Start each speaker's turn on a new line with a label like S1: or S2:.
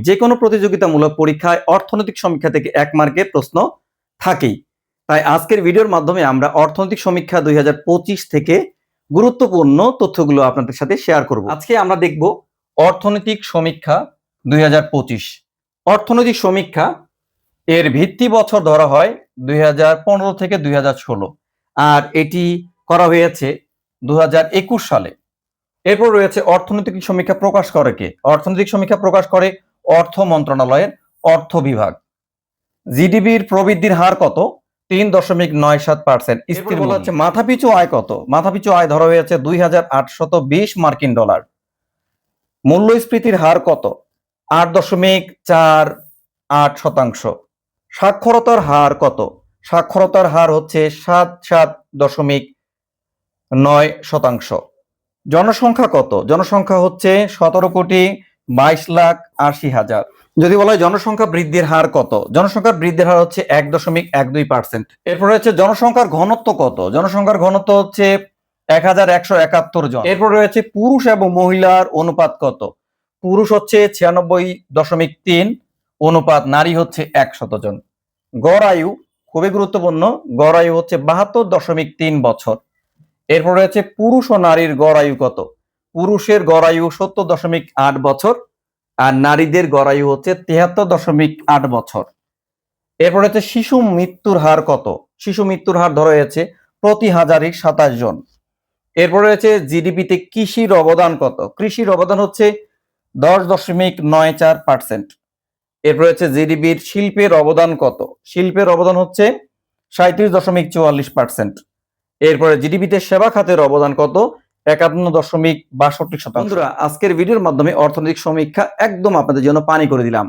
S1: যে কোনো প্রতিযোগিতামূলক পরীক্ষায় অর্থনৈতিক সমীক্ষা থেকে 1 মার্কের প্রশ্ন থাকেই। তাই আজকের ভিডিওর মাধ্যমে আমরা অর্থনৈতিক সমীক্ষা 2025 থেকে গুরুত্বপূর্ণ তথ্যগুলো আপনাদের সাথে শেয়ার করব। আজকে আমরা দেখব অর্থনৈতিক সমীক্ষা 2025। অর্থনৈতিক সমীক্ষা এর ভিত্তি বছর ধরা হয় 2015 থেকে 2016, আর এটি করা হয়েছে 2021 সালে। এরপর রয়েছে অর্থনৈতিক সমীক্ষা প্রকাশ করে কে? অর্থনৈতিক সমীক্ষা প্রকাশ করে অর্থ মন্ত্রণালয়ের অর্থ বিভাগ। জিডিপির প্রবৃদ্ধির হার কত? 3.97%। স্থির বলা হচ্ছে মাথাপিছু আয় কত? মাথাপিছু আয় ধরা হয়েছে 2820 মার্কিন ডলার। মূল্যস্ফীতির হার কত? 8.48%। সাক্ষরতার হার কত? সাক্ষরতার হার হচ্ছে 77.9%। জনসংখ্যা কত? জনসংখ্যা হচ্ছে 17,22,80,000। যদি বলা হয় জনসংখ্যা বৃদ্ধির হার কত? জনসংখ্যার বৃদ্ধির হার হচ্ছে 1.12%। এরপর রয়েছে জনসংখ্যার ঘনত্ব কত? জনসংখ্যার ঘনত্ব হচ্ছে 1171 জন। এরপর রয়েছে পুরুষ এবং মহিলার অনুপাত কত? পুরুষ হচ্ছে 96.3 অনুপাত নারী হচ্ছে 100 জন। গড় আয়ু খুবই গুরুত্বপূর্ণ, গড় আয়ু হচ্ছে 72.3 বছর। এরপর রয়েছে পুরুষ ও নারীর গড় আয়ু কত? পুরুষের গড় আয়ু 70.8 বছর আর নারীদের গড় আয়ু হচ্ছে 73.8 বছর। এরপর হচ্ছে শিশু মৃত্যুর হার কত? শিশু মৃত্যুর হার ধরা হয়েছে প্রতি হাজারে 27 জন। এরপর রয়েছে জিডিপিতে কৃষির অবদান কত? কৃষির অবদান হচ্ছে 10.94%। এরপর হচ্ছে জিডিপির শিল্পের অবদান কত? শিল্পের অবদান হচ্ছে 37.44%। এরপরে জিডিপিতে সেবা খাতের অবদান কত? 51.62%। বন্ধুরা, আজকের ভিডিওর মাধ্যমে অর্থনৈতিক সমীক্ষা একদম আপনাদের জন্য পানি করে দিলাম।